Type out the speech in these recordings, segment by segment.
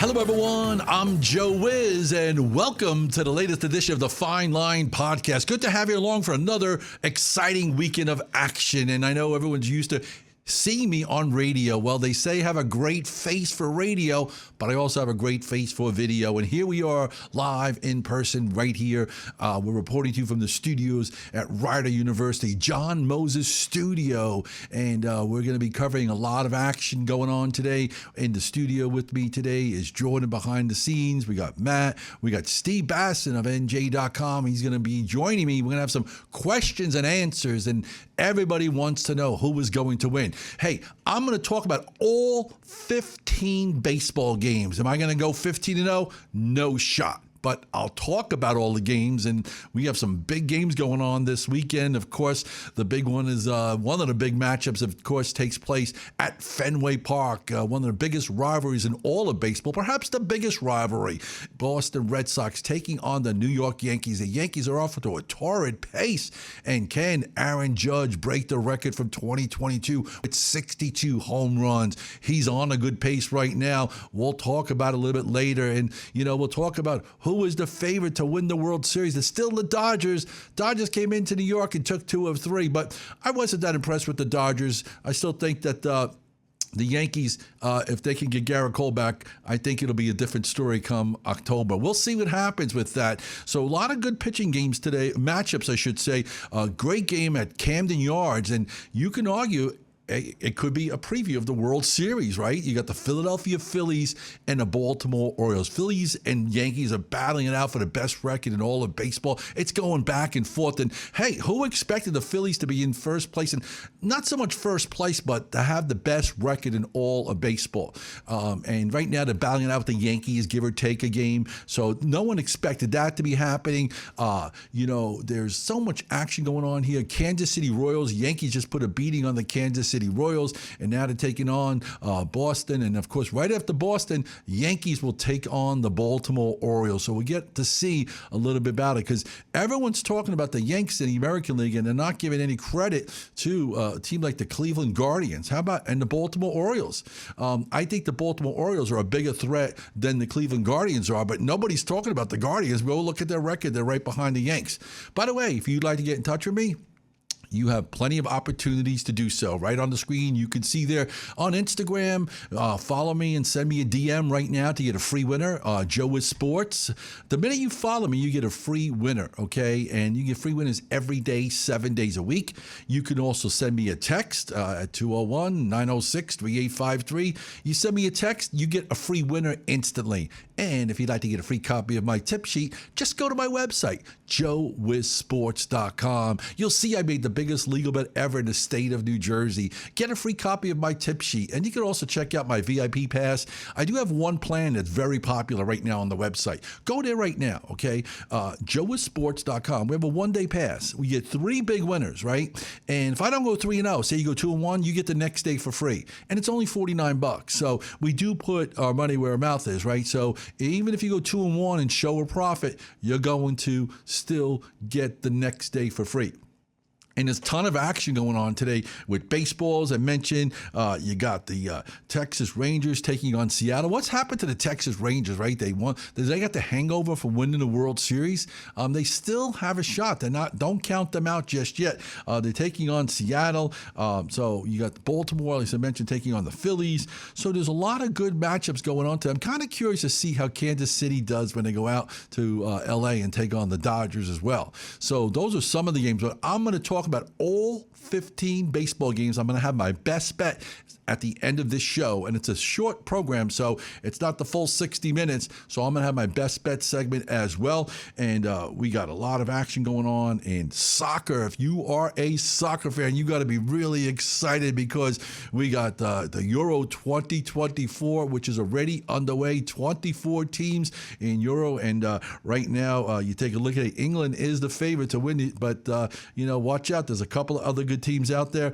Hello, everyone. I'm Joe Wiz, and welcome to the latest edition of the Feinline podcast. Good to have you along for another exciting weekend of action. And I know everyone's used to seeing me on radio. Well, they say I have a great face for radio, but I also have a great face for video. And here we are live in person right here. We're reporting to you from the studios at Rider University, John Moses Studio. And we're going to be covering a lot of action going on today. In the studio with me today is Jordan behind the scenes. We got Matt. We got Steve Basson of NJ.com. He's going to be joining me. We're going to have some questions and answers. And everybody wants to know who is going to win. Hey, I'm going to talk about all 15 baseball games. Am I going to go 15-0? No shot. But I'll talk about all the games, and we have some big games going on this weekend. Of course, the big one is one of the big matchups, of course, takes place at Fenway Park, one of the biggest rivalries in all of baseball, perhaps the biggest rivalry. Boston Red Sox taking on the New York Yankees. The Yankees are off to a torrid pace, and can Aaron Judge break the record from 2022 with 62 home runs? He's on a good pace right now. We'll talk about it a little bit later, and, we'll talk about who is the favorite to win the World Series. It's still the Dodgers. Dodgers came into New York and took 2 of 3, but I wasn't that impressed with the Dodgers. I still think that the Yankees, if they can get Garrett Cole back, I think it'll be a different story come October. We'll see what happens with that. So a lot of good pitching games today, matchups, I should say. A great game at Camden Yards, and you can argue it could be a preview of the World Series, right? You got the Philadelphia Phillies and the Baltimore Orioles. Phillies and Yankees are battling it out for the best record in all of baseball. It's going back and forth. And hey, who expected the Phillies to be in first place? And not so much first place, but to have the best record in all of baseball. And right now they're battling it out with the Yankees, give or take a game. So no one expected that to be happening. There's so much action going on here. Kansas City Royals, Yankees just put a beating on the Kansas City Royals, and now they're taking on Boston. And of course, right after Boston, Yankees will take on the Baltimore Orioles. So we get to see a little bit about it, because everyone's talking about the Yankees in the American League, and they're not giving any credit to a team like the Cleveland Guardians. And the Baltimore Orioles? I think the Baltimore Orioles are a bigger threat than the Cleveland Guardians are, but nobody's talking about the Guardians. Go look at their record. They're right behind the Yanks. By the way, if you'd like to get in touch with me, you have plenty of opportunities to do so. Right on the screen, you can see there on Instagram. Follow me and send me a DM right now to get a free winner. Joe with Sports. The minute you follow me, you get a free winner, okay? And you get free winners every day, 7 days a week. You can also send me a text at 201-906-3853. You send me a text, you get a free winner instantly. And if you'd like to get a free copy of my tip sheet, just go to my website, joewizsports.com. You'll see I made the biggest legal bet ever in the state of New Jersey. Get a free copy of my tip sheet, and you can also check out my VIP pass. I do have one plan that's very popular right now on the website. Go there right now, okay? joewizsports.com. We have a one-day pass. We get 3 big winners, right? And if I don't go 3-0, say you go 2-1, you get the next day for free, and it's only $49. So we do put our money where our mouth is, right? So even if you go 2-1 and show a profit, you're going to still get the next day for free. And there's a ton of action going on today with baseball. As I mentioned, you got the Texas Rangers taking on Seattle. What's happened to the Texas Rangers, right? They got the hangover from winning the World Series. They still have a shot. Don't count them out just yet. They're taking on Seattle. So you got Baltimore, as I mentioned, taking on the Phillies. So there's a lot of good matchups going on today. I'm kind of curious to see how Kansas City does when they go out to L.A. and take on the Dodgers as well. So those are some of the games. But I'm going to talk about all 15 baseball games. I'm going to have my best bet at the end of this show, and it's a short program, so it's not the full 60 minutes. So I'm going to have my best bet segment as well, and we got a lot of action going on in soccer. If you are a soccer fan, you got to be really excited, because we got the Euro 2024, which is already underway. 24 teams in Euro, and right now you take a look at it. England is the favorite to win it, but watch out. There's a couple of other good teams out there.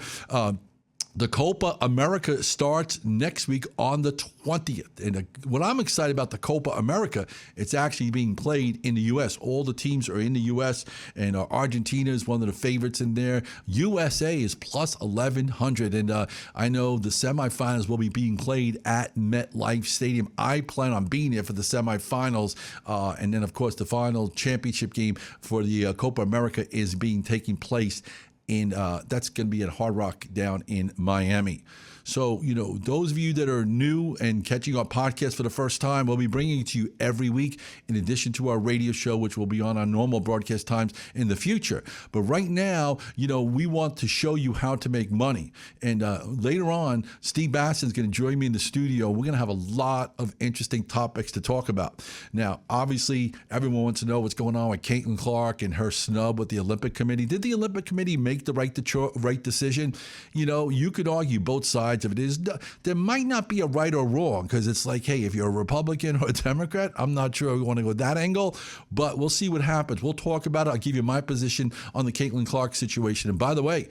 The Copa America starts next week on the 20th. And what I'm excited about the Copa America, it's actually being played in the U.S. All the teams are in the U.S., and Argentina is one of the favorites in there. USA is plus 1,100. And I know the semifinals will be being played at MetLife Stadium. I plan on being there for the semifinals. And then, of course, the final championship game for the Copa America is taking place in that's going to be at Hard Rock down in Miami. So, those of you that are new and catching our podcast for the first time, we'll be bringing it to you every week in addition to our radio show, which will be on our normal broadcast times in the future. But right now, we want to show you how to make money. And later on, Steve Basson is going to join me in the studio. We're going to have a lot of interesting topics to talk about. Now, obviously, everyone wants to know what's going on with Caitlin Clark and her snub with the Olympic Committee. Did the Olympic Committee make the right decision? You could argue both sides of it. There might not be a right or wrong, because it's like, hey, if you're a Republican or a Democrat, I'm not sure we want to go that angle, but we'll see what happens. We'll talk about it. I'll give you my position on the Caitlin Clark situation. And by the way,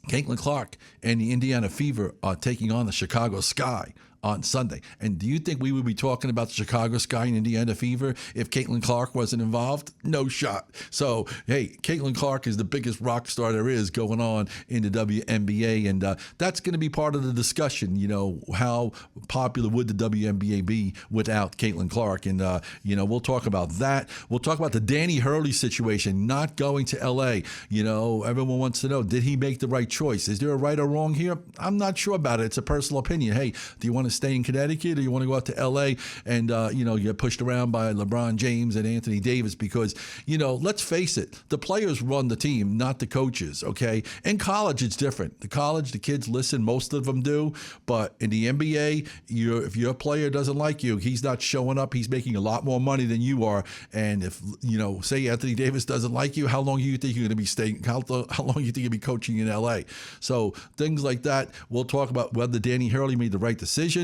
Caitlin Clark and the Indiana Fever are taking on the Chicago Sky on Sunday. And do you think we would be talking about the Chicago Sky and Indiana Fever if Caitlin Clark wasn't involved? No shot. So, hey, Caitlin Clark is the biggest rock star there is going on in the WNBA, and that's going to be part of the discussion. How popular would the WNBA be without Caitlin Clark? And, we'll talk about that. We'll talk about the Danny Hurley situation, not going to L.A. Everyone wants to know, did he make the right choice? Is there a right or wrong here? I'm not sure about it. It's a personal opinion. Hey, do you want to stay in Connecticut, or you want to go out to L.A. and, you get pushed around by LeBron James and Anthony Davis? Because, let's face it, the players run the team, not the coaches, okay? In college, it's different. The kids listen. Most of them do. But in the NBA, if your player doesn't like you, he's not showing up. He's making a lot more money than you are. And if, say Anthony Davis doesn't like you, how long do you think you're going to be staying? How long do you think you'll be coaching in L.A.? So things like that. We'll talk about whether Danny Hurley made the right decision.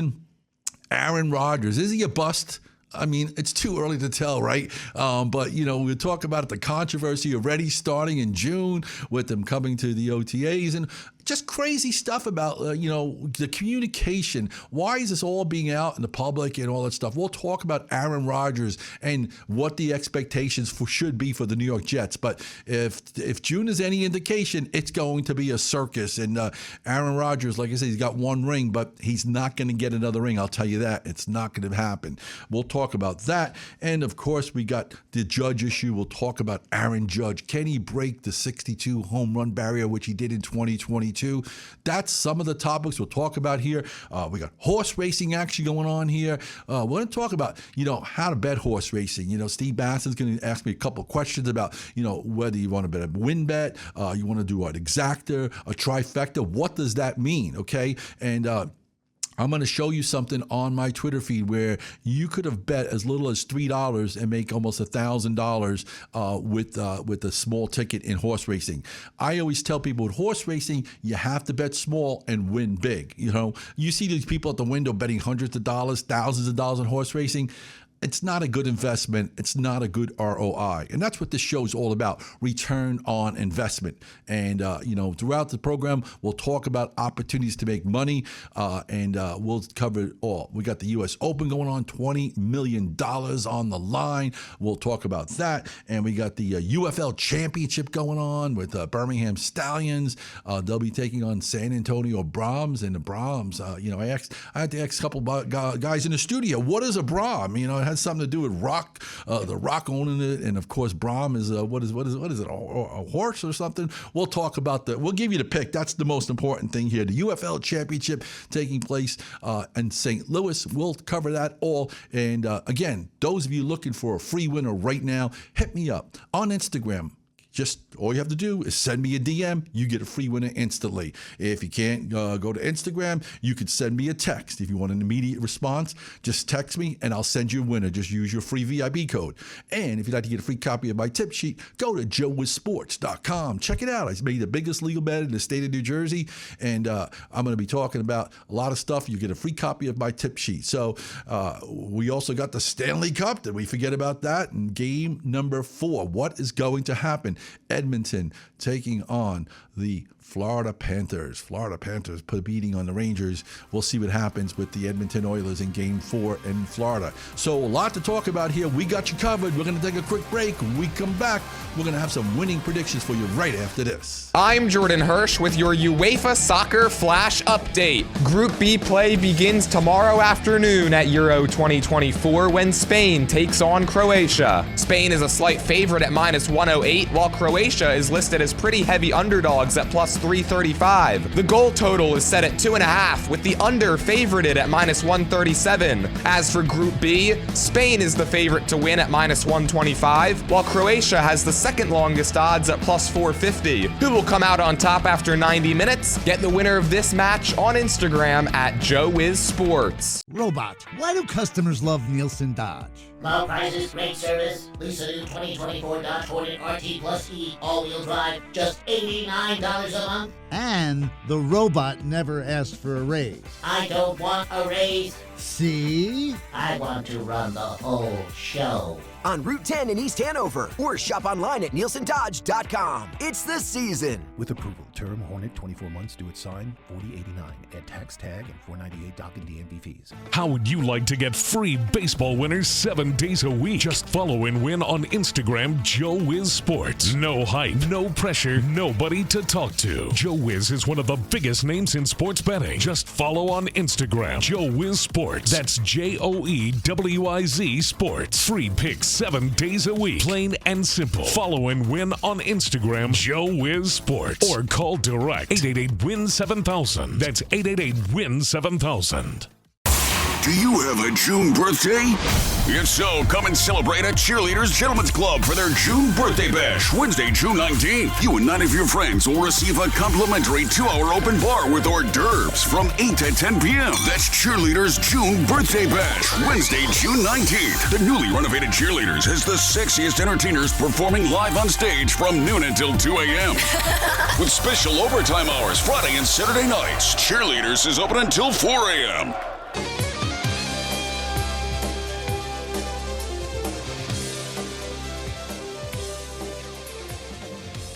Aaron Rodgers, is he a bust? I mean, it's too early to tell, right? But, we'll talk about the controversy already starting in June with them coming to the OTAs, and just crazy stuff about, the communication. Why is this all being out in the public and all that stuff? We'll talk about Aaron Rodgers and what the expectations should be for the New York Jets. But if June is any indication, it's going to be a circus. And Aaron Rodgers, like I said, he's got one ring, but he's not going to get another ring. I'll tell you that. It's not going to happen. We'll talk about that. And, of course, we got the Judge issue. We'll talk about Aaron Judge. Can he break the 62 home run barrier, which he did in 2022? That's some of the topics we'll talk about here. We got horse racing action going on here. We're going to talk about, how to bet horse racing. Steve Basson's going to ask me a couple of questions about, whether you want to bet a win bet, you want to do an exacta, a trifecta. What does that mean? Okay. And, I'm going to show you something on my Twitter feed where you could have bet as little as $3 and make almost $1,000 with a small ticket in horse racing. I always tell people with horse racing, you have to bet small and win big. You see these people at the window betting hundreds of dollars, thousands of dollars on horse racing. It's not a good investment. It's not a good ROI. And that's what this show is all about, return on investment. And, throughout the program, we'll talk about opportunities to make money, and we'll cover it all. We got the U.S. Open going on, $20 million on the line. We'll talk about that. And we got the UFL Championship going on with Birmingham Stallions. They'll be taking on San Antonio Brahms. And the Brahms, I had to ask a couple guys in the studio, what is a Brahm? It has something to do with rock, the rock owning it, and of course Brahm is what is it? A horse or something? We'll talk about that. We'll give you the pick. That's the most important thing here. The UFL Championship taking place in St. Louis. We'll cover that all. And again, those of you looking for a free winner right now, hit me up on Instagram. Just all you have to do is send me a DM. You get a free winner instantly. If you can't go to Instagram, you could send me a text. If you want an immediate response, just text me and I'll send you a winner. Just use your free VIP code. And if you'd like to get a free copy of my tip sheet, go to joewithsports.com. Check it out. I made the biggest legal bet in the state of New Jersey, and I'm going to be talking about a lot of stuff. You get a free copy of my tip sheet. So we also got the Stanley Cup. Did we forget about that? And game number 4. What is going to happen? Edmonton taking on the Florida Panthers put a beating on the Rangers. We'll see what happens with the Edmonton Oilers in Game 4 in Florida. So a lot to talk about here. We got you covered. We're going to take a quick break. When we come back, we're going to have some winning predictions for you right after this. I'm Jordan Hirsch with your UEFA Soccer Flash Update. Group B play begins tomorrow afternoon at Euro 2024 when Spain takes on Croatia. Spain is a slight favorite at -108, while Croatia is listed as pretty heavy underdogs at +335. The goal total is set at 2.5, with the under favorited at -137. As for Group B, Spain is the favorite to win at -125, while Croatia has the second longest odds at +450. Who will come out on top after 90 minutes? Get the winner of this match on Instagram at JoeWizSports. Robot, why do customers love Nielsen Dodge? Low prices, great service. Lisa new 2024 Dodge Hornet RT Plus E all-wheel drive, just $89 a month. And the robot never asked for a raise. I don't want a raise. See? I want to run the whole show. On Route 10 in East Hanover, or shop online at nielsendodge.com. It's the season. With approval, term Hornet 24 months, due at sign, $40.89. Add tax tag and $4.98 dock and DMV fees. How would you like to get free baseball winners 7 days a week? Just follow and win on Instagram, Joe Wiz Sports. No hype, no pressure, nobody to talk to. Joe Wiz is one of the biggest names in sports betting. Just follow on Instagram, Joe Wiz Sports. That's JOEWIZ Sports. Free picks 7 days a week. Plain and simple. Follow and win on Instagram, Joe Wiz Sports. Or call direct 888-WIN-7000. That's 888-WIN-7000. Do you have a June birthday? If so, come and celebrate at Cheerleaders Gentlemen's Club for their June birthday bash, Wednesday, June 19th. You and 9 of your friends will receive a complimentary 2-hour open bar with hors d'oeuvres from 8 to 10 p.m. That's Cheerleaders June birthday bash, Wednesday, June 19th. The newly renovated Cheerleaders has the sexiest entertainers performing live on stage from noon until 2 a.m. With special overtime hours Friday and Saturday nights. Cheerleaders is open until 4 a.m.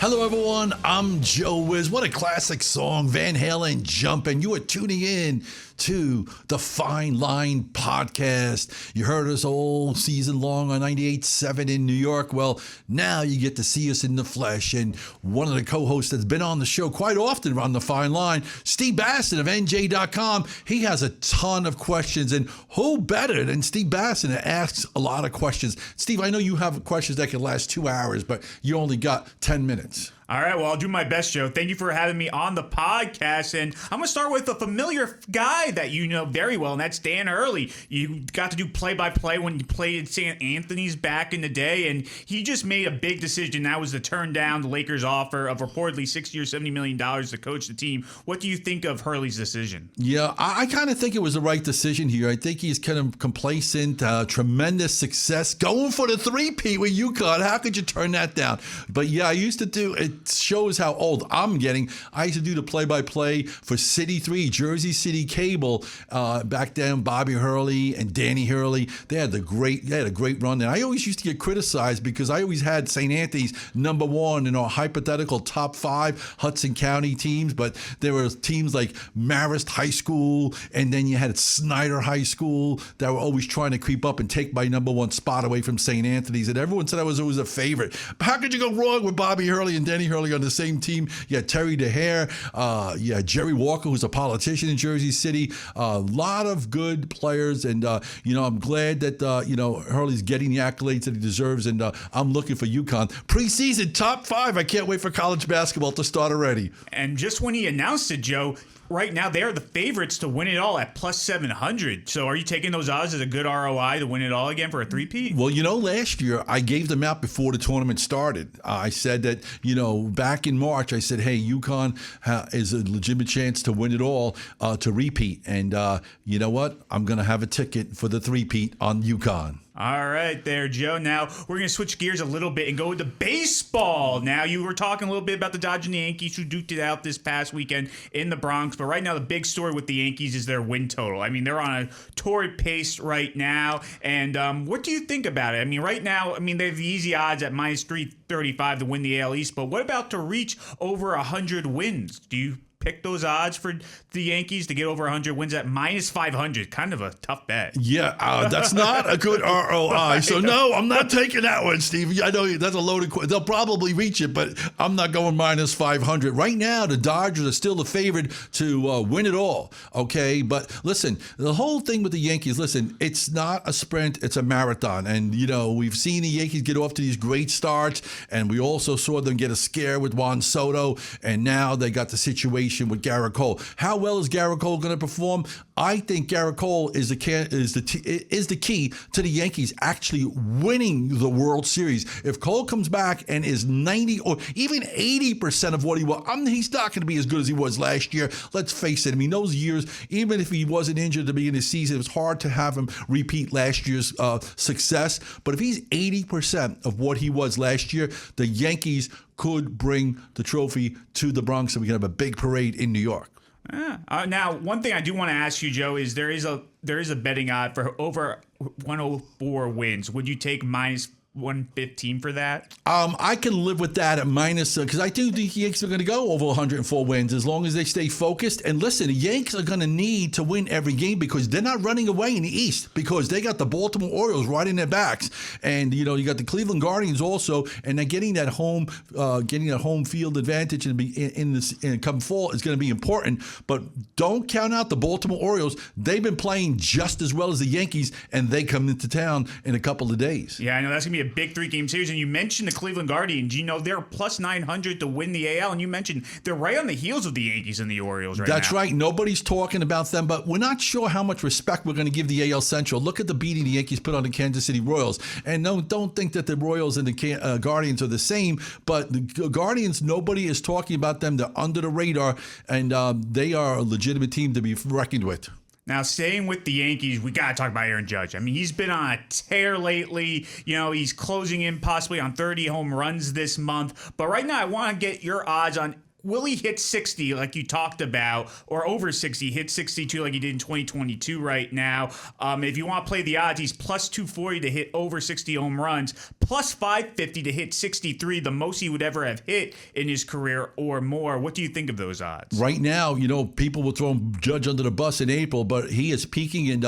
Hello, everyone. I'm Joe Wiz. What a classic song, Van Halen, Jumpin'. You are tuning in to the Feinline podcast. You heard us all season long on 98.7 in New York. Well, now you get to see us in the flesh. And one of the co-hosts that's been on the show quite often on the Feinline, Steve Basson of NJ.com. He has a ton of questions. And who better than Steve Basson that asks a lot of questions? Steve, I know you have questions that can last 2 hours, but you only got 10 minutes. All right, well, I'll do my best, Joe. Thank you for having me on the podcast. And I'm going to start with a familiar guy that you know very well, and that's Dan Hurley. You got to do play-by-play when you played at St. Anthony's back in the day, and he just made a big decision. That was to turn down the Lakers' offer of reportedly $60 or $70 million to coach the team. What do you think of Hurley's decision? Yeah, I kind of think it was the right decision here. I think he's kind of complacent, tremendous success, going for the three-peat with UConn. How could you turn that down? But yeah, I used to do it. Shows how old I'm getting. I used to do the play-by-play for City 3, Jersey City Cable. Back then, Bobby Hurley and Danny Hurley, they had a great run. And I always used to get criticized because I always had St. Anthony's number one in our hypothetical top 5 Hudson County teams. But there were teams like Marist High School, and then you had Snyder High School that were always trying to creep up and take my number one spot away from St. Anthony's. And everyone said I was always a favorite. But how could you go wrong with Bobby Hurley and Danny Hurley on the same team? You had Terry DeHare, you had Jerry Walker, who's a politician in Jersey City. A lot of good players, and I'm glad that Hurley's getting the accolades that he deserves, and I'm looking for UConn preseason top 5. I can't wait for college basketball to start already. And just when he announced it, Joe, right now they are the favorites to win it all at plus 700. So are you taking those odds as a good ROI to win it all again for a three-peat? Well, last year I gave them out before the tournament started. I said that, back in March, I said, hey, UConn is a legitimate chance to win it all, to repeat. And you know what? I'm going to have a ticket for the three-peat on UConn. All right there, Joe. Now we're going to switch gears a little bit and go into baseball. Now, you were talking a little bit about the Dodgers and the Yankees who duked it out this past weekend in the Bronx. But right now, the big story with the Yankees is their win total. I mean, they're on a torrid pace right now. And what do you think about it? I mean, right now, they have the easy odds at minus 335 to win the AL East. But what about to reach over 100 wins? Do you pick those odds for the Yankees to get over 100 wins at minus 500? Kind of a tough bet. Yeah, that's not a good ROI. So, no, I'm not taking that one, Steve. I know that's a loaded question. They'll probably reach it, but I'm not going minus 500. Right now, the Dodgers are still the favorite to win it all, okay? But listen, the whole thing with the Yankees, it's not a sprint, it's a marathon. And, we've seen the Yankees get off to these great starts, and we also saw them get a scare with Juan Soto, and now they got the situation with Garrett Cole. How well is Garrett Cole going to perform? I think Garrett Cole is the key to the Yankees actually winning the World Series. If Cole comes back and is 90 or even 80% of what he was, he's not going to be as good as he was last year. Let's face it. Those years, even if he wasn't injured at the beginning of the season, it was hard to have him repeat last year's success. But if he's 80% of what he was last year, the Yankees could bring the trophy to the Bronx and we can have a big parade in New York. Now, one thing I do want to ask you, Joe, is there is a betting odd for over 104 wins. Would you take minus 115 for that? I can live with that at minus, because I think the Yankees are going to go over 104 wins as long as they stay focused. And listen, the Yankees are going to need to win every game because they're not running away in the East because they got the Baltimore Orioles right in their backs. And, you got the Cleveland Guardians also, and they're getting that home field advantage in come fall is going to be important. But don't count out the Baltimore Orioles. They've been playing just as well as the Yankees, and they come into town in a couple of days. Yeah, I know that's going to be a big 3-game series. And you mentioned the Cleveland Guardians. They're plus 900 to win the AL. And you mentioned they're right on the heels of the Yankees and the Orioles right now. That's right. Nobody's talking about them, but we're not sure how much respect we're going to give the AL Central. Look at the beating the Yankees put on the Kansas City Royals. And no, don't think that the Royals and the Guardians are the same, but the Guardians, nobody is talking about them. They're under the radar, and they are a legitimate team to be reckoned with. Now, staying with the Yankees, we got to talk about Aaron Judge. He's been on a tear lately. He's closing in possibly on 30 home runs this month. But right now, I want to get your odds on, will he hit 60 like you talked about, or over 60, hit 62 like he did in 2022 right now? If you want to play the odds, he's plus 240 to hit over 60 home runs, plus 550 to hit 63, the most he would ever have hit in his career or more. What do you think of those odds? Right now, people will throw Judge under the bus in April, but he is peaking, and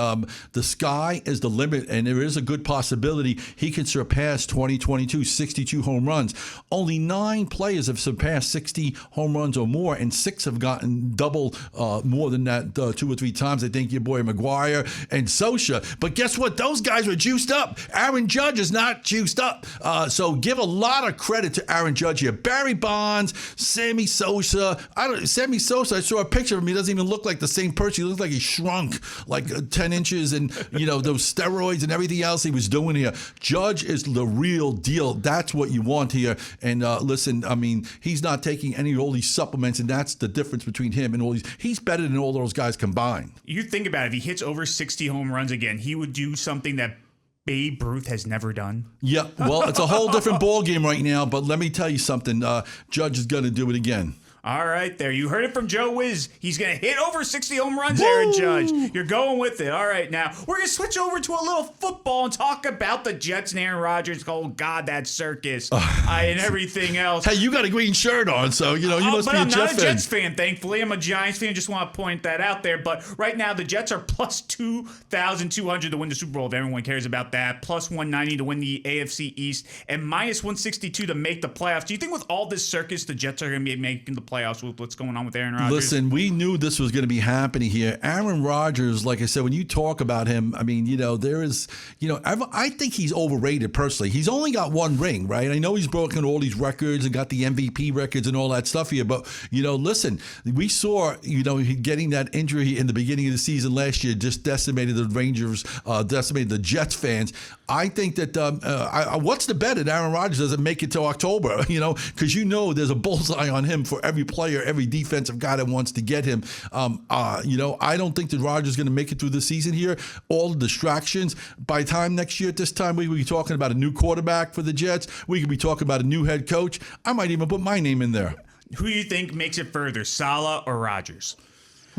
the sky is the limit, and there is a good possibility he can surpass 2022, 62 home runs. Only 9 players have surpassed 60 home runs or more, and 6 have gotten double more than that 2 or 3 times. I think your boy McGuire and Sosa. But guess what? Those guys were juiced up. Aaron Judge is not juiced up. So give a lot of credit to Aaron Judge here. Barry Bonds, Sammy Sosa. Sammy Sosa, I saw a picture of him. He doesn't even look like the same person. He looks like he shrunk like 10 inches, and those steroids and everything else he was doing here. Judge is the real deal. That's what you want here. And listen, he's not taking any of all these supplements, and that's the difference between him and all these. He's better than all those guys combined. You think about it, if he hits over 60 home runs again, he would do something that Babe Ruth has never done. Yeah, well, it's a whole different ball game right now, but let me tell you something. Judge is going to do it again. All right, there. You heard it from Joe Wiz. He's going to hit over 60 home runs, Aaron Judge. You're going with it. All right, now we're going to switch over to a little football and talk about the Jets and Aaron Rodgers. Oh, God, that circus and everything else. Hey, you got a green shirt on, so, you must be a Jets fan. But I'm not a Jets fan, thankfully. I'm a Giants fan. Just want to point that out there. But right now, the Jets are plus 2,200 to win the Super Bowl, if everyone cares about that. Plus 190 to win the AFC East. And minus 162 to make the playoffs. Do you think with all this circus, the Jets are going to be making the playoffs with what's going on with Aaron Rodgers? Listen, we knew this was going to be happening here. Aaron Rodgers, like I said, when you talk about him, there is, I think he's overrated personally. He's only got 1 ring, right? I know he's broken all these records and got the MVP records and all that stuff here, but, listen, we saw, getting that injury in the beginning of the season last year just decimated the Rangers, decimated the Jets fans. I think that, what's the bet that Aaron Rodgers doesn't make it to October, because there's a bullseye on him for every every player, every defensive guy that wants to get him. I don't think that Rodgers is going to make it through the season here. All the distractions. By the time next year at this time, we could be talking about a new quarterback for the Jets. We could be talking about a new head coach. I might even put my name in there. Who do you think makes it further, Saleh or Rodgers?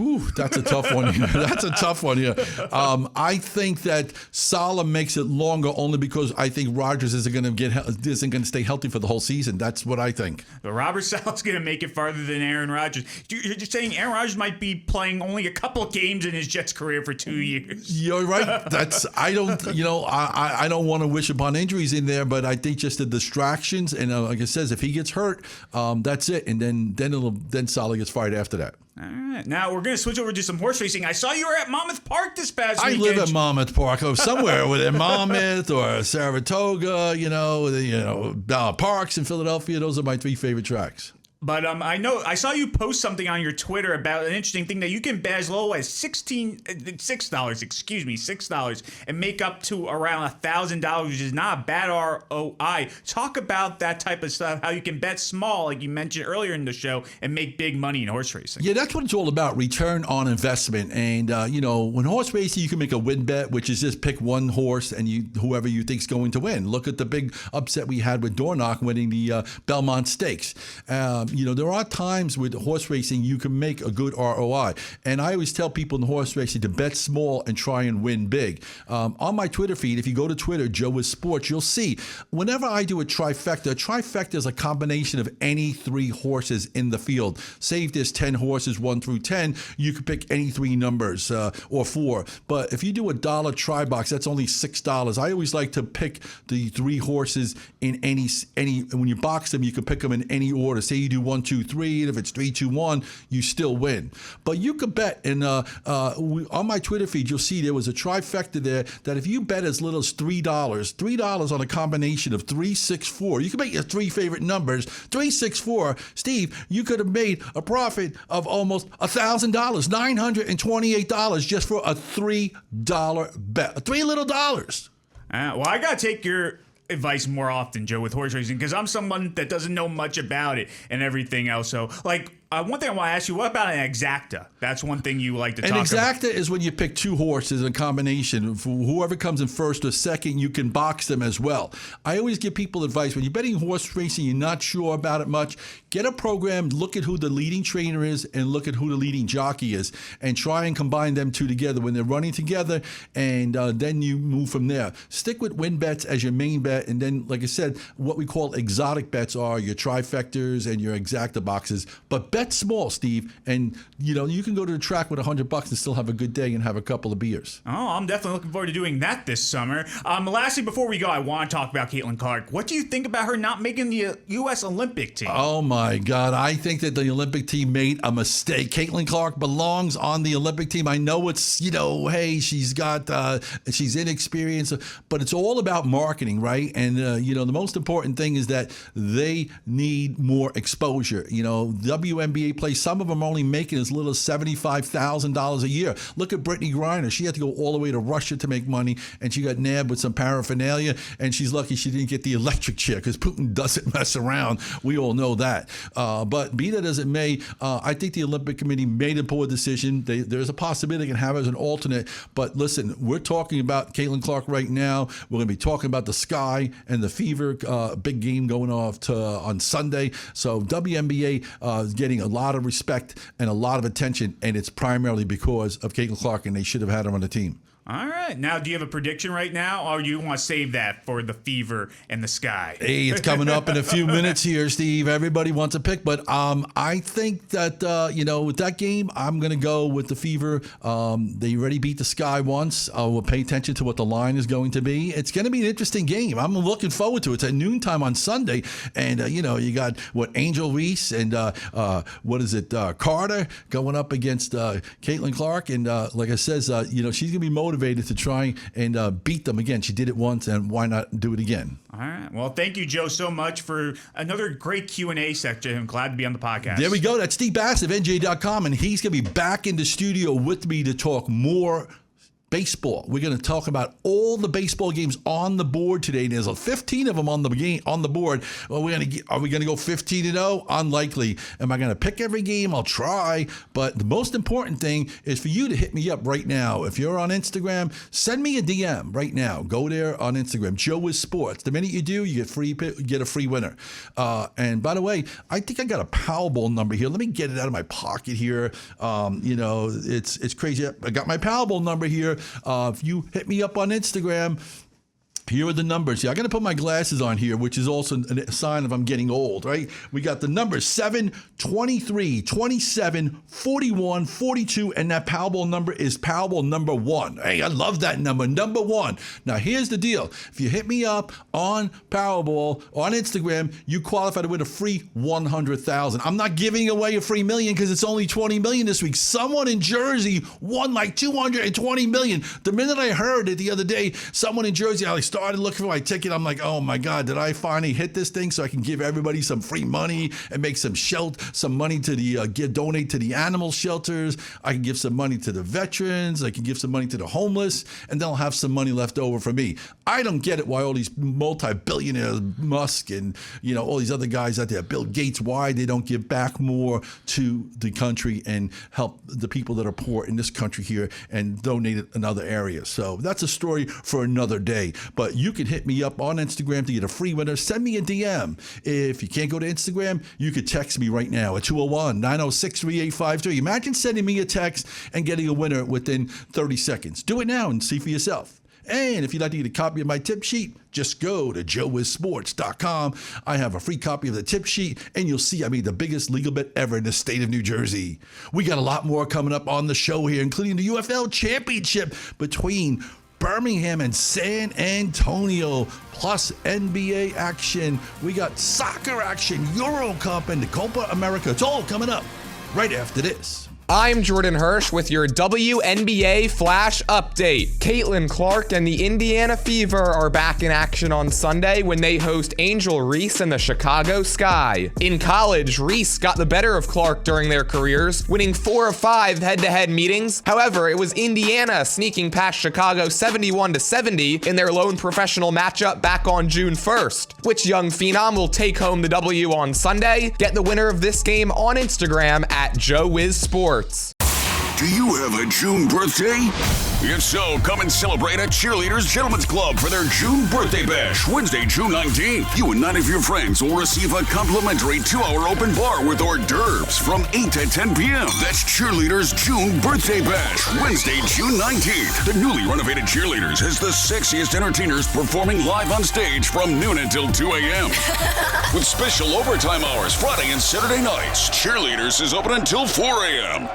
Ooh, that's a tough one here. That's a tough one here. I think that Saleh makes it longer only because I think Rodgers isn't going to stay healthy for the whole season. That's what I think. But Robert Saleh's going to make it farther than Aaron Rodgers. You're just saying Aaron Rodgers might be playing only a couple of games in his Jets career for 2 years. You're right. I don't want to wish upon injuries in there, but I think just the distractions and like I says, if he gets hurt, that's it, and then Saleh gets fired after that. All right. Now we're going to switch over to some horse racing. I saw you were at Monmouth Park this past weekend. I live at Monmouth Park. I was somewhere within Monmouth or Saratoga, parks in Philadelphia. Those are my 3 favorite tracks. But I saw you post something on your Twitter about an interesting thing that you can bet as low as $6 and make up to around $1,000, which is not a bad ROI. Talk about that type of stuff, how you can bet small, like you mentioned earlier in the show, and make big money in horse racing. Yeah, that's what it's all about, return on investment. And, when horse racing, you can make a win bet, which is just pick one horse and whoever you think's going to win. Look at the big upset we had with Dornoch winning the Belmont Stakes. There are times with horse racing you can make a good ROI. And I always tell people in horse racing to bet small and try and win big. On my Twitter feed, if you go to Twitter, Joe is Sports, you'll see whenever I do a trifecta is a combination of any 3 horses in the field. Say if there's 10 horses, 1 through 10, you could pick any 3 numbers or 4. But if you do a $1 try box, that's only $6. I always like to pick the 3 horses in any. When you box them, you can pick them in any order. Say you do 1, 2, 3, and if it's 3, 2, 1, you still win. But you could bet, and on my Twitter feed, you'll see there was a trifecta there that if you bet as little as $3 on a combination of 3, 6, 4, you can make your 3 favorite numbers, 3, 6, 4. Steve, you could have made a profit of almost $1,000, $928 just for a $3 bet, 3 little dollars. Well, I got to take your advice more often, Joe, with horse racing, because I'm someone that doesn't know much about it and everything else. So, one thing I want to ask you, what about an exacta? That's one thing you like to talk about. An exacta is when you pick 2 horses in a combination. Whoever comes in first or second, you can box them as well. I always give people advice. When you're betting horse racing, you're not sure about it much, get a program, look at who the leading trainer is and look at who the leading jockey is and try and combine them 2 together when they're running together, and then you move from there. Stick with win bets as your main bet, and then, like I said, what we call exotic bets are your trifectors and your exacta boxes. But bet small, Steve, and you can go to the track with $100 and still have a good day and have a couple of beers. Oh, I'm definitely looking forward to doing that this summer. Lastly, before we go, I want to talk about Caitlin Clark. What do you think about her not making the U.S. Olympic team? Oh my God, I think that the Olympic team made a mistake. Caitlin Clark belongs on the Olympic team. I know it's hey, she's inexperienced, but it's all about marketing, right? And the most important thing is that they need more exposure. WNBA players, some of them are only making as little as $75,000 a year. Look at Brittany Griner. She had to go all the way to Russia to make money, and she got nabbed with some paraphernalia, and she's lucky she didn't get the electric chair because Putin doesn't mess around. We all know that. But be that as it may, I think the Olympic Committee made a poor decision. There's a possibility they can have her as an alternate. But listen, we're talking about Caitlin Clark right now. We're going to be talking about the Sky and the Fever, big game going off on Sunday. So WNBA is getting a lot of respect and a lot of attention, and it's primarily because of Caitlin Clark, and they should have had her on the team. All right. Now, do you have a prediction right now, or do you want to save that for the Fever and the Sky? Hey, it's coming up in a few minutes here, Steve. Everybody wants a pick, but I think that, with that game, I'm going to go with the Fever. They already beat the Sky once. We'll pay attention to what the line is going to be. It's going to be an interesting game. I'm looking forward to it. It's at noontime on Sunday, and, you got, Angel Reese and, Carter going up against Caitlin Clark, and like I says, she's going to be motivated to try and beat them again. She did it once, and why not do it again? All right. Well, thank you, Joe, so much for another great Q&A section. I'm glad to be on the podcast. There we go. That's Steve Basson of NJ.com, and he's going to be back in the studio with me to talk more baseball. We're going to talk about all the baseball games on the board today. There's 15 of them on the board. Well, are we going to go 15-0? Unlikely. Am I going to pick every game? I'll try. But the most important thing is for you to hit me up right now. If you're on Instagram, send me a DM right now. Go there on Instagram, Joe is Sports. The minute you do, you get a free winner. And by the way, I think I got a Powerball number here. Let me get it out of my pocket here. It's crazy. I got my Powerball number here. If you hit me up on Instagram, here are the numbers. I got to put my glasses on here, which is also a sign of I'm getting old, right? We got the numbers 7, 23, 27, 41, 42, and that Powerball number is Powerball number 1. Hey, I love that number 1. Now, here's the deal. If you hit me up on Powerball on Instagram, you qualify to win a free $100,000. I'm not giving away a free million because it's only $20 million this week. Someone in Jersey won like $220 million. The minute I heard it the other day, someone in Jersey, I started looking for my ticket. I'm like, oh my God, did I finally hit this thing so I can give everybody some free money and make some money to the donate to the animal shelters. I can give some money to the veterans. I can give some money to the homeless, and then I'll have some money left over for me. I don't get it why all these multi-billionaires, Musk and all these other guys out there, Bill Gates, why they don't give back more to the country and help the people that are poor in this country here and donate it in other areas. So that's a story for another day. But you can hit me up on Instagram to get a free winner. Send me a DM. If you can't go to Instagram, you could text me right now at 201-906-3853. Imagine sending me a text and getting a winner within 30 seconds. Do it now and see for yourself. And if you'd like to get a copy of my tip sheet, just go to joeissports.com. I have a free copy of the tip sheet, and you'll see I made the biggest legal bet ever in the state of New Jersey. We got a lot more coming up on the show here, including the UFL Championship between Birmingham and San Antonio, plus NBA action. We got soccer action, Euro Cup, and the Copa America. It's all coming up right after this. I'm Jordan Hirsch with your WNBA Flash Update. Caitlin Clark and the Indiana Fever are back in action on Sunday when they host Angel Reese and the Chicago Sky. In college, Reese got the better of Clark during their careers, winning 4 of 5 head-to-head meetings. However, it was Indiana sneaking past Chicago 71-70 in their lone professional matchup back on June 1st. Which young phenom will take home the W on Sunday? Get the winner of this game on Instagram at JoeWizSports. Do you have a June birthday? If so, come and celebrate at Cheerleaders Gentlemen's Club for their June birthday bash, Wednesday, June 19th. You and 9 of your friends will receive a complimentary 2-hour open bar with hors d'oeuvres from 8 to 10 p.m. That's Cheerleaders June birthday bash, Wednesday, June 19th. The newly renovated Cheerleaders has the sexiest entertainers performing live on stage from noon until 2 a.m. With special overtime hours Friday and Saturday nights. Cheerleaders is open until 4 a.m.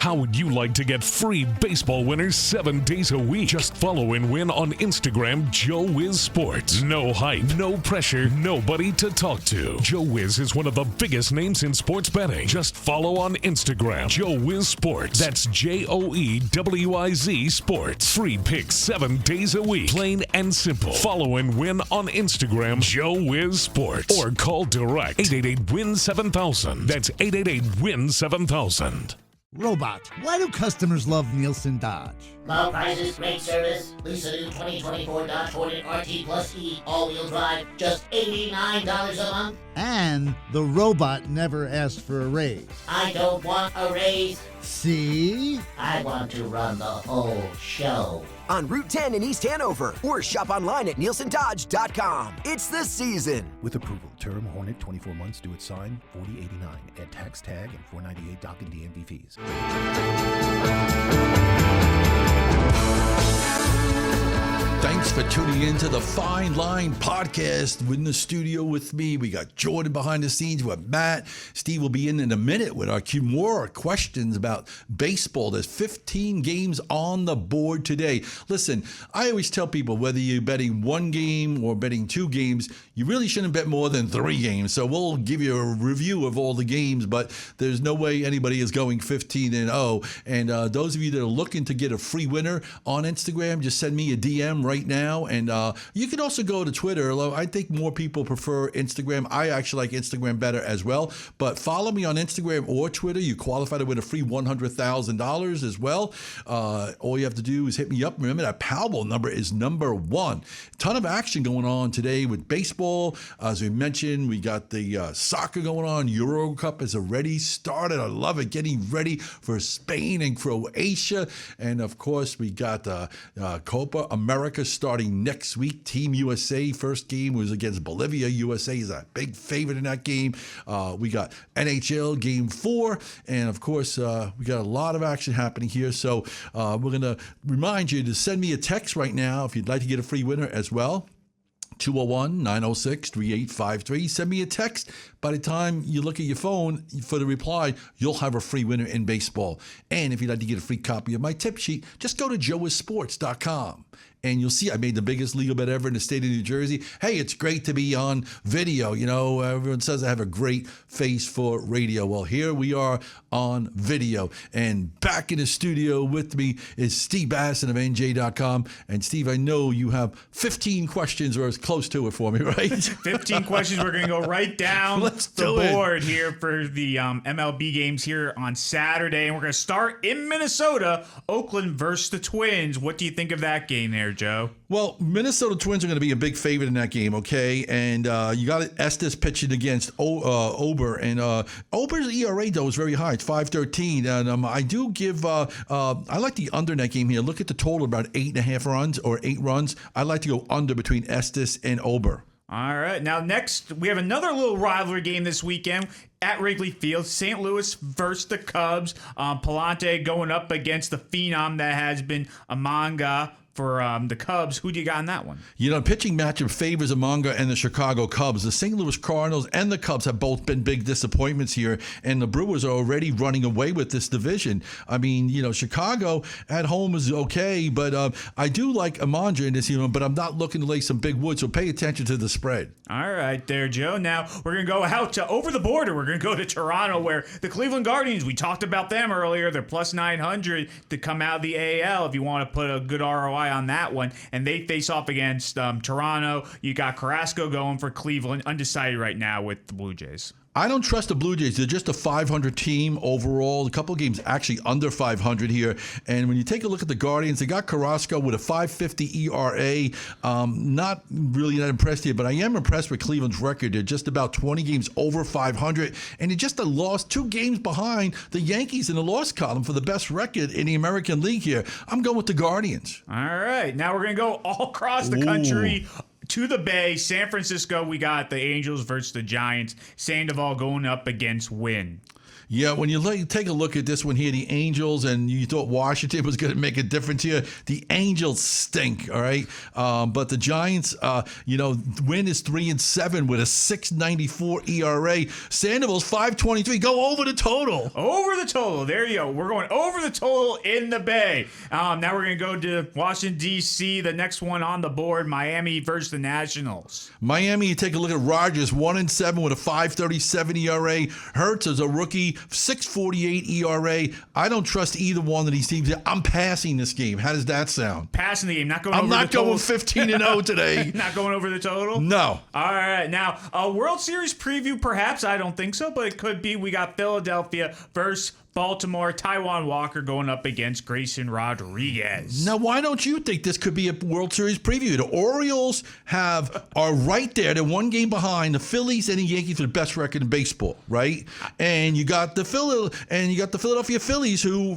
How would you like to get free baseball winners 7 days a week? Just follow and win on Instagram, Joe Wiz Sports. No hype, no pressure, nobody to talk to. Joe Wiz is one of the biggest names in sports betting. Just follow on Instagram, Joe Wiz Sports. That's JOEWIZ Sports. Free picks 7 days a week. Plain and simple. Follow and win on Instagram, Joe Wiz Sports. Or call direct 888-WIN-7000. That's 888-WIN-7000. Robot. Why do customers love Nielsen Dodge? Low prices, great service. Lisa new 2024 Dodge Hornet RT Plus E all-wheel drive, just $89 a month. And the robot never asked for a raise. I don't want a raise. See? I want to run the whole show. On Route 10 in East Hanover, or shop online at nielsendodge.com. It's the season. With approval, term Hornet 24 months due at sign, $40.89. Add tax tag and $4.98 dock and DMV fees. Thanks for tuning in to the Feinline podcast. In the studio with me, we got Jordan behind the scenes with Matt. Steve will be in a minute with our more questions about baseball. There's 15 games on the board today. Listen, I always tell people whether you're betting 1 game or betting 2 games, you really shouldn't bet more than 3 games. So we'll give you a review of all the games, but there's no way anybody is going 15-0. And those of you that are looking to get a free winner on Instagram, just send me a DM right now now. And you can also go to Twitter. Although I think more people prefer Instagram. I actually like Instagram better as well. But follow me on Instagram or Twitter. You qualify to win a free $100,000 as well. All you have to do is hit me up. Remember, that Powerball number is number 1. Ton of action going on today with baseball. As we mentioned, we got the soccer going on. Euro Cup has already started. I love it. Getting ready for Spain and Croatia. And of course, we got Copa America starting next week. Team USA first game was against Bolivia. USA is a big favorite in that game. We got NHL Game 4. And of course, we got a lot of action happening here. So we're going to remind you to send me a text right now if you'd like to get a free winner as well. 201-906-3853. Send me a text. By the time you look at your phone for the reply, you'll have a free winner in baseball. And if you'd like to get a free copy of my tip sheet, just go to joeissports.com. And you'll see I made the biggest legal bet ever in the state of New Jersey. Hey, it's great to be on video. You know, everyone says I have a great face for radio. Well, here we are on video. And back in the studio with me is Steve Basson of NJ.com. And Steve, I know you have 15 questions or as close to it for me, right? 15 questions. We're going to go right down the board here for the MLB games here on Saturday. And we're going to start in Minnesota, Oakland versus the Twins. What do you think of that game there, Joe? Well, Minnesota Twins are going to be a big favorite in that game, okay? And you got Estes pitching against Ober. And Ober's ERA, though, is very high. It's 5.13. And I do give I like the under in that game here. Look at the total, about 8.5 runs or 8 runs. I like to go under between Estes and Ober. All right. Now, next, we have another little rivalry game this weekend at Wrigley Field. St. Louis versus the Cubs. Palante going up against the phenom that has been Amanga for the Cubs. Who do you got in that one? You know, pitching matchup favors Amanga and the Chicago Cubs. The St. Louis Cardinals and the Cubs have both been big disappointments here, and the Brewers are already running away with this division. I mean, you know, Chicago at home is okay, but I do like Amanga in this, but I'm not looking to lay some big wood, so pay attention to the spread. All right there, Joe. Now, we're going to go out to over the border. We're going to go to Toronto, where the Cleveland Guardians, we talked about them earlier. They're plus 900 to come out of the AL if you want to put a good ROI on that one. And they face off against Toronto. You got Carrasco going for Cleveland, undecided right now with the Blue Jays. I don't trust the Blue Jays. They're just a 500 team overall. A couple of games actually under 500 here. And when you take a look at the Guardians, they got Carrasco with a 5.50 ERA. Not really that impressed here, but I am impressed with Cleveland's record. They're just about 20 games over 500. And they just lost 2 games behind the Yankees in the loss column for the best record in the American League here. I'm going with the Guardians. All right. Now we're going to go all across the country. To the Bay, San Francisco, we got the Angels versus the Giants. Sandoval going up against Wynn. Yeah, when you take a look at this one here, the Angels, and you thought Washington was going to make a difference here, the Angels stink, all right? But the Giants, Wynn is 3-7 with a 6.94 ERA. Sandoval's 5.23. Go over the total. Over the total. There you go. We're going over the total in the Bay. Now we're going to go to Washington, D.C. The next one on the board, Miami versus the Nationals. Miami, you take a look at Rogers, 1-7 with a 5.37 ERA. Hurts is a rookie. 6.48 ERA. I don't trust either one of these teams. I'm passing this game. How does that sound? Passing the game, not going over the total. I'm not going 15-0 today. Not going over the total? No. All right. Now, a World Series preview, perhaps. I don't think so, but it could be. We got Philadelphia versus Baltimore. Taijuan Walker going up against Grayson Rodriguez. Now, why don't you think this could be a World Series preview? The Orioles are right there. They're 1 game behind the Phillies and the Yankees for the best record in baseball, right? And you got the Philadelphia Phillies, who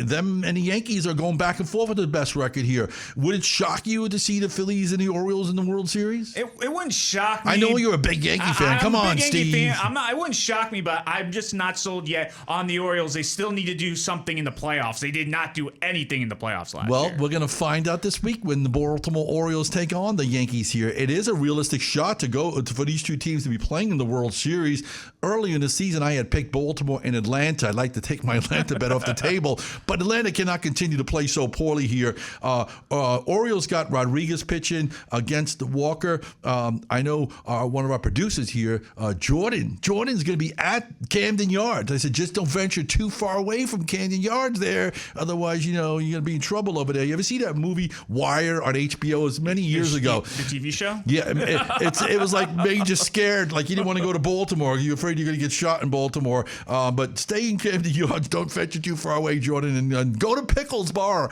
them and the Yankees are going back and forth with the best record here. Would it shock you to see the Phillies and the Orioles in the World Series? It wouldn't shock me. I know you're a big Yankee fan. Come on, Steve. Fan. It wouldn't shock me, but I'm just not sold yet on the Orioles. They still need to do something in the playoffs. They did not do anything in the playoffs last year. Well, we're going to find out this week when the Baltimore Orioles take on the Yankees here. It is a realistic shot for these 2 teams to be playing in the World Series. Early in the season, I had picked Baltimore and Atlanta. I'd like to take my Atlanta bet off the table, but Atlanta cannot continue to play so poorly here. Orioles got Rodriguez pitching against Walker. I know one of our producers here, Jordan. Jordan's going to be at Camden Yards. I said, just don't venture too too far away from Canyon Yards there. Otherwise, you're going to be in trouble over there. You ever see that movie Wire on HBO? It was many years ago. The TV show? Yeah, it was like made you scared. Like you didn't want to go to Baltimore. You're afraid you're going to get shot in Baltimore. But stay in Camden Yards. Don't fetch you too far away, Jordan. And go to Pickles Bar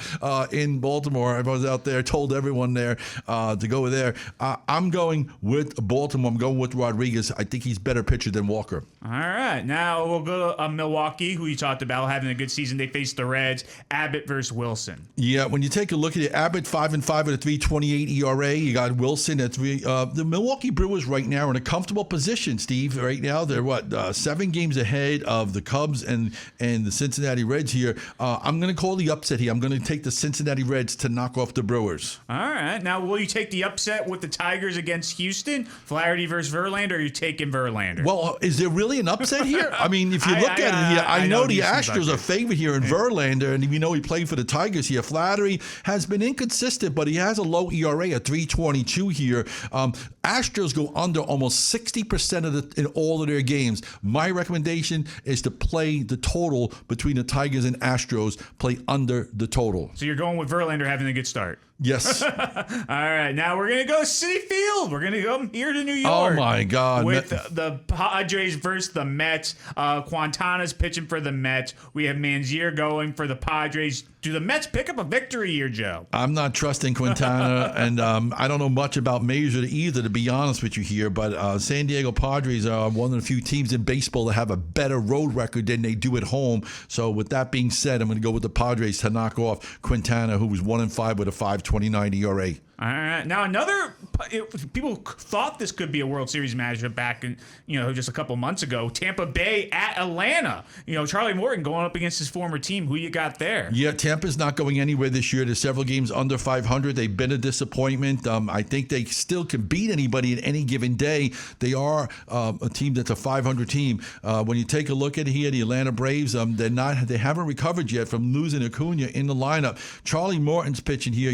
in Baltimore. I was out there, told everyone there to go there. I'm going with Baltimore. I'm going with Rodriguez. I think he's better pitcher than Walker. All right. Now we'll go to Milwaukee, who you talked about having a good season. They faced the Reds. Abbott versus Wilson. Yeah, when you take a look at it, Abbott 5-5 with a 3.28 ERA. You got Wilson at 3. The Milwaukee Brewers right now are in a comfortable position, Steve. Right now, they're 7 games ahead of the Cubs and the Cincinnati Reds here. I'm going to call the upset here. I'm going to take the Cincinnati Reds to knock off the Brewers. All right. Now, will you take the upset with the Tigers against Houston? Flaherty versus Verlander, or are you taking Verlander? Well, is there really an upset here? I mean, if you look at it here, I know the Astros are favored here in Verlander, and we know he played for the Tigers here. Flaherty has been inconsistent, but he has a low ERA at 3.22 here. Astros go under almost 60% in all of their games. My recommendation is to play the total between the Tigers and Astros, play under the total. So you're going with Verlander having a good start. Yes. All right. Now we're going to go Citi Field. We're going to go here to New York. Oh, my God. With the Padres versus the Mets. Quintana's pitching for the Mets. We have Manzier going for the Padres. Do the Mets pick up a victory here, Joe? I'm not trusting Quintana, and I don't know much about Mazur either, to be honest with you here, but San Diego Padres are one of the few teams in baseball that have a better road record than they do at home. So with that being said, I'm going to go with the Padres to knock off Quintana, who was 1-5 with a 5.29 ERA. All right. Now, people thought this could be a World Series matchup back in, just a couple months ago. Tampa Bay at Atlanta. Charlie Morton going up against his former team. Who you got there? Yeah, Tampa's not going anywhere this year. There's several games under 500. They've been a disappointment. I think they still can beat anybody at any given day. They are a team that's a 500 team. When you take a look at here, the Atlanta Braves, they haven't recovered yet from losing Acuna in the lineup. Charlie Morton's pitching here.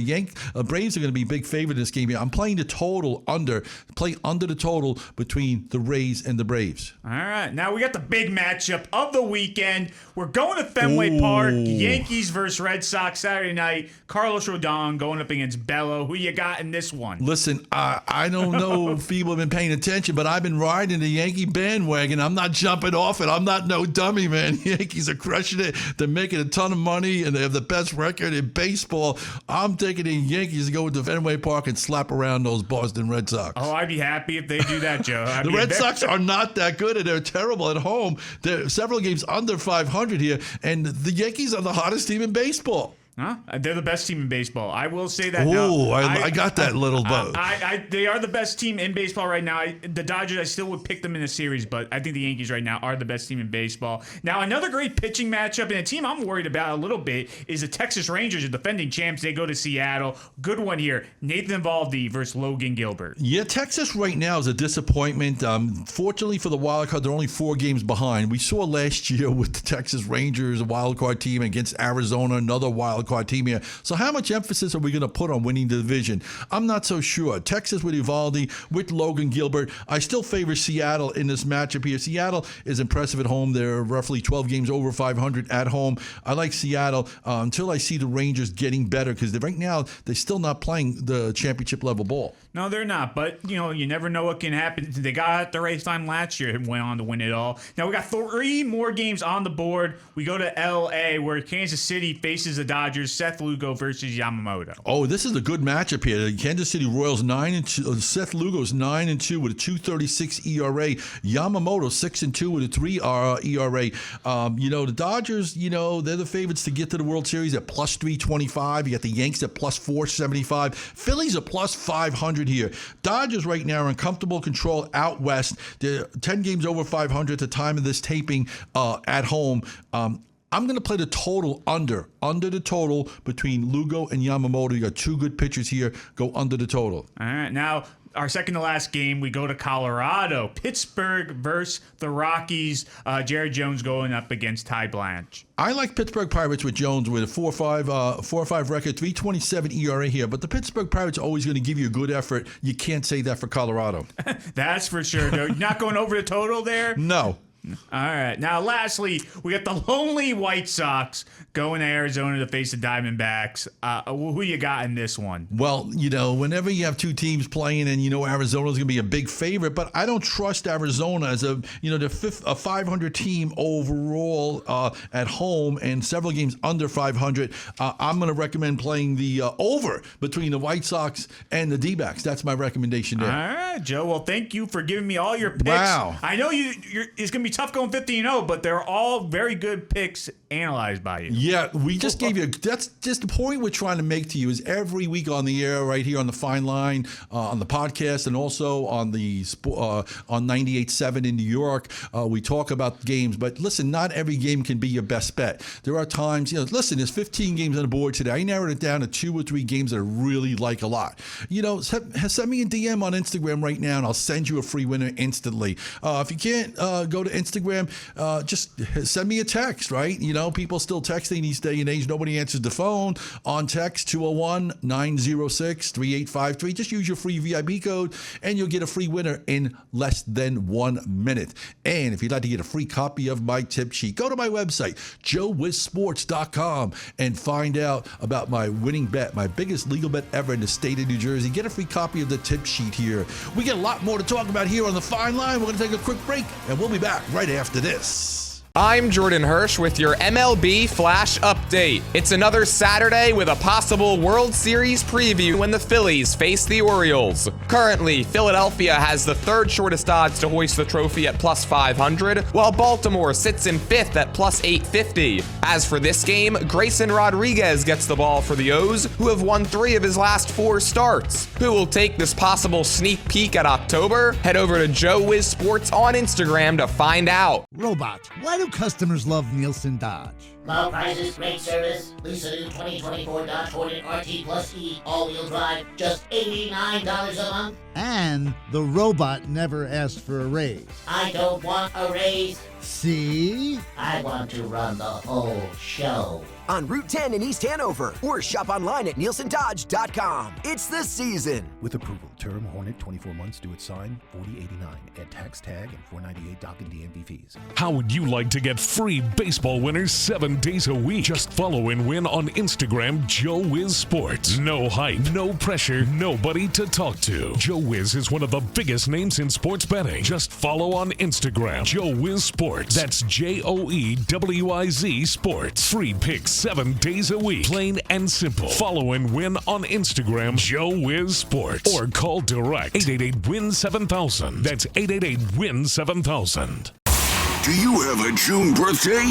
Braves are going to be big favorite in this game here. I'm playing the total under. Play under the total between the Rays and the Braves. All right. Now we got the big matchup of the weekend. We're going to Fenway Park. Yankees versus Red Sox Saturday night. Carlos Rodon going up against Bello. Who you got in this one? Listen, I don't know if people have been paying attention, but I've been riding the Yankee bandwagon. I'm not jumping off it. I'm not no dummy, man. Yankees are crushing it. They're making a ton of money, and they have the best record in baseball. I'm taking the Yankees to go to Fenway Park and slap around those Boston Red Sox. Oh, I'd be happy if they do that, Joe. The Red Sox are not that good, and they're terrible at home. They're several games under 500 here, and the Yankees are the hottest team in baseball. Huh? They're the best team in baseball. I will say that. Oh, I got that little vote. They are the best team in baseball right now. The Dodgers, I still would pick them in a series, but I think the Yankees right now are the best team in baseball. Now, another great pitching matchup, and a team I'm worried about a little bit, is the Texas Rangers, the defending champs. They go to Seattle. Good one here. Nathan Eovaldi versus Logan Gilbert. Yeah, Texas right now is a disappointment. Fortunately for the wild card, they're only 4 games behind. We saw last year with the Texas Rangers, a wild card team, against Arizona, another wild card team here. So how much emphasis are we going to put on winning the division? I'm not so sure. Texas with Eovaldi, with Logan Gilbert. I still favor Seattle in this matchup here. Seattle is impressive at home. They're roughly 12 games over 500 at home. I like Seattle until I see the Rangers getting better, because right now they're still not playing the championship level ball. No, they're not. But, you never know what can happen. They got at the race time last year and went on to win it all. Now we got 3 more games on the board. We go to L.A., where Kansas City faces the Dodgers. Seth Lugo versus Yamamoto. Oh, this is a good matchup here. The Kansas City Royals 9-2. Seth Lugo's 9-2 with a 2.36 ERA. Yamamoto 6-2 with a 3 ERA. The Dodgers, they're the favorites to get to the World Series at plus 325. You got the Yanks at plus 475. Phillies at plus 500 here. Dodgers right now are in comfortable control out west. They're 10 games over 500 at the time of this taping at home. I'm going to play the total under the total between Lugo and Yamamoto. You got 2 good pitchers here. Go under the total. All right. Now, our second to last game, we go to Colorado. Pittsburgh versus the Rockies. Jared Jones going up against Ty Blanche. I like Pittsburgh Pirates with Jones with a 4.5 record, 3.27 ERA here. But the Pittsburgh Pirates are always going to give you a good effort. You can't say that for Colorado. That's for sure. You're not going over the total there? No. All right. Now, lastly, we got the lonely White Sox going to Arizona to face the Diamondbacks. Who you got in this one? Well, whenever you have two teams playing and Arizona's going to be a big favorite, but I don't trust Arizona as a 500 team overall at home and several games under 500. I'm going to recommend playing the over between the White Sox and the D-backs. That's my recommendation there. All right, Joe. Well, thank you for giving me all your picks. Wow. I know it's going to be tough going 15-0, but they're all very good picks analyzed by you. Yeah, we just gave you. That's just the point we're trying to make to you is every week on the air, right here on the Fine Line, on the podcast, and also on the on 98.7 in New York. We talk about games, but listen, not every game can be your best bet. There are times, listen, there's 15 games on the board today. I narrowed it down to 2 or 3 games that I really like a lot. Send me a DM on Instagram right now, and I'll send you a free winner instantly. If you can't go to Instagram, just send me a text, right? People still texting these day and age. Nobody answers the phone. On text, 201-906-3853. Just use your free VIP code, and you'll get a free winner in less than 1 minute. And if you'd like to get a free copy of my tip sheet, go to my website, joewizsports.com, and find out about my winning bet, my biggest legal bet ever in the state of New Jersey. Get a free copy of the tip sheet here. We get a lot more to talk about here on the Fine Line. We're going to take a quick break, and we'll be back right after this. I'm Jordan Hirsch with your MLB Flash Update. It's another Saturday with a possible World Series preview when the Phillies face the Orioles. Currently, Philadelphia has the 3rd shortest odds to hoist the trophy at plus 500, while Baltimore sits in 5th at plus 850. As for this game, Grayson Rodriguez gets the ball for the O's, who have won 3 of his last 4 starts. Who will take this possible sneak peek at October? Head over to Joe Wiz Sports on Instagram to find out. Robot, why do customers love Nielsen Dodge? Low prices, great service. Lease a new 2024 Dodge Hornet RT Plus E all-wheel drive, just $89 a month. And the robot never asked for a raise. I don't want a raise. See? I want to run the whole show. On Route 10 in East Hanover, or shop online at nielsendodge.com. It's the season. With approval, term Hornet 24 months due at sign, $40.89. Add tax tag and $4.98 dock and DMV fees. How would you like to get free baseball winners 7 days a week? Just follow and win on Instagram, Joe Wiz Sports. No hype, no pressure, nobody to talk to. Joe Wiz is one of the biggest names in sports betting. Just follow on Instagram, Joe Wiz Sports. That's JOEWIZ Sports. Free picks 7 days a week. Plain and simple. Follow and win on Instagram, Joe Wiz Sports. Or call direct 888-WIN-7000. That's 888-WIN-7000. Do you have a June birthday?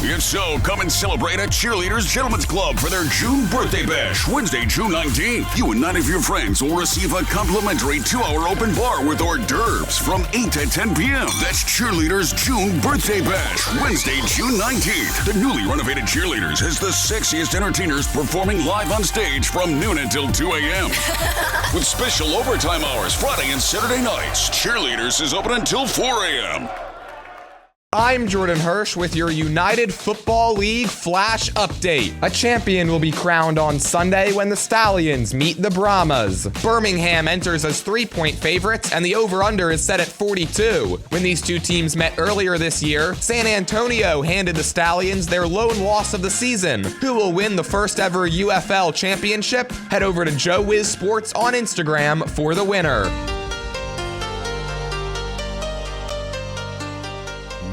If so, come and celebrate at Cheerleaders Gentlemen's Club for their June birthday bash, Wednesday, June 19th. You and 9 of your friends will receive a complimentary 2-hour open bar with hors d'oeuvres from 8 to 10 p.m. That's Cheerleaders June birthday bash, Wednesday, June 19th. The newly renovated Cheerleaders has the sexiest entertainers performing live on stage from noon until 2 a.m. With special overtime hours Friday and Saturday nights. Cheerleaders is open until 4 a.m. I'm Jordan Hirsch with your United Football League Flash Update. A champion will be crowned on Sunday when the Stallions meet the Brahmas. Birmingham enters as 3-point favorites, and the over-under is set at 42. When these two teams met earlier this year, San Antonio handed the Stallions their lone loss of the season. Who will win the first ever UFL championship? Head over to Joe Wiz Sports on Instagram for the winner.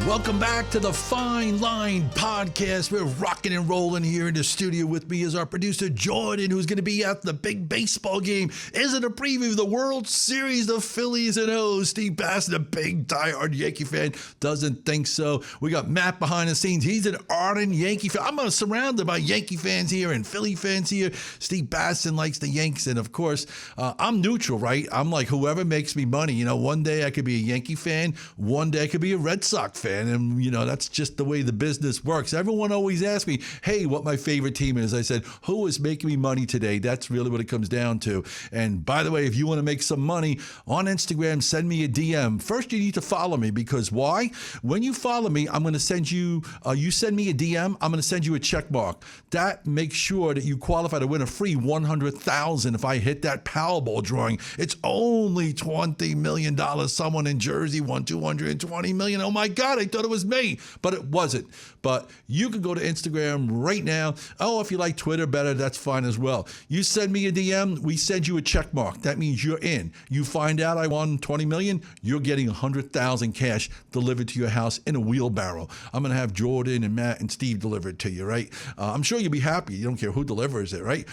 Welcome back to the Fine Line Podcast. We're rocking and rolling here in the studio. With me is our producer, Jordan, who's going to be at the big baseball game. Is it a preview of the World Series, the Phillies and O's? Steve Basson, a big diehard Yankee fan, doesn't think so. We got Matt behind the scenes. He's an ardent Yankee fan. I'm surrounded by Yankee fans here and Philly fans here. Steve Basson likes the Yanks. And, of course, I'm neutral, right? I'm like whoever makes me money. One day I could be a Yankee fan. One day I could be a Red Sox fan. And, that's just the way the business works. Everyone always asks me, hey, what my favorite team is. I said, who is making me money today? That's really what it comes down to. And by the way, if you want to make some money on Instagram, send me a DM. First, you need to follow me because why? When you follow me, I'm going to send you, you send me a DM, I'm going to send you a check mark. That makes sure that you qualify to win a free $100,000 if I hit that Powerball drawing. It's only $20 million. Someone in Jersey won $220 million. Oh my God, I They thought it was me, but it wasn't. But you can go to Instagram right now. Oh, if you like Twitter better, that's fine as well. You send me a DM, we send you a check mark. That means you're in. You find out I won $20 million, you're getting $100,000 cash delivered to your house in a wheelbarrow. I'm going to have Jordan and Matt and Steve deliver it to you, right? I'm sure you'll be happy. You don't care who delivers it, right?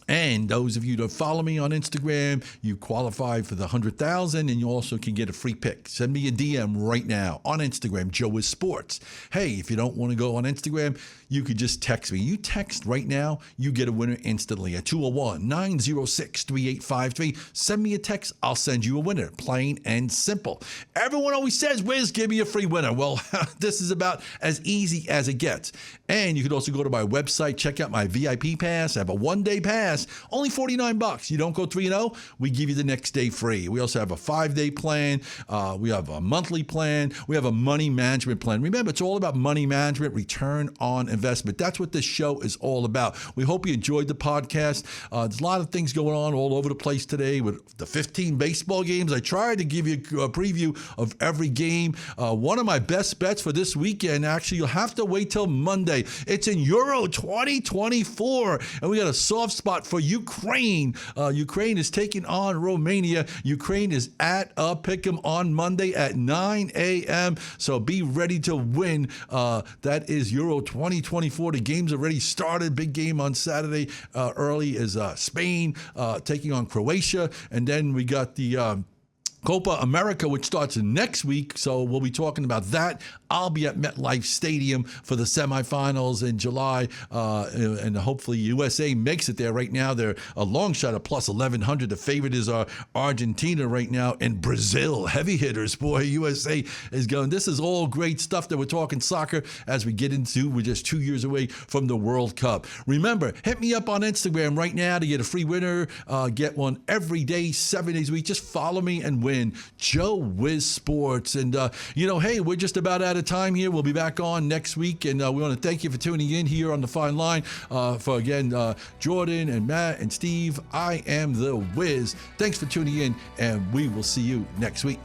And those of you that follow me on Instagram, you qualify for the $100,000, and you also can get a free pick. Send me a DM right now on Instagram, Joe is Sports. Hey, if you don't want to go on Instagram, you could just text me. You text right now, you get a winner instantly at 201-906-3853. Send me a text, I'll send you a winner. Plain and simple. Everyone always says, Wiz, give me a free winner. Well, this is about as easy as it gets. And you could also go to my website, check out my VIP pass. I have a one-day pass. Only $49. You don't go 3-0, we give you the next day free. We also have a 5-day plan. We have a monthly plan. We have a money management plan. Remember, it's all about money management, return on investment. That's what this show is all about. We hope you enjoyed the podcast. There's a lot of things going on all over the place today with the 15 baseball games. I tried to give you a preview of every game. One of my best bets for this weekend, actually, you'll have to wait till Monday. It's in Euro 2024, and we got a soft spot for Ukraine. Ukraine is taking on Romania. Ukraine is at Pick'em on Monday at 9 a.m. So be ready to win. That is Euro 2024. The game's already started. Big game on Saturday early is Spain taking on Croatia. And then we got the Copa America, which starts next week, so we'll be talking about that. I'll be at MetLife Stadium for the semifinals in July, and hopefully USA makes it there. Right now, they're a long shot at plus 1,100. The favorite is Argentina right now, and Brazil. Heavy hitters, boy, USA is going. This is all great stuff that we're talking soccer as we get into. We're just 2 years away from the World Cup. Remember, hit me up on Instagram right now to get a free winner. Get one every day, 7 days a week. Just follow me and win. Joe Wiz Sports. And, hey, we're just about out of time here. We'll be back on next week. And we want to thank you for tuning in here on the Fine Line. For, again, Jordan and Matt and Steve, I am the Wiz. Thanks for tuning in, and we will see you next week.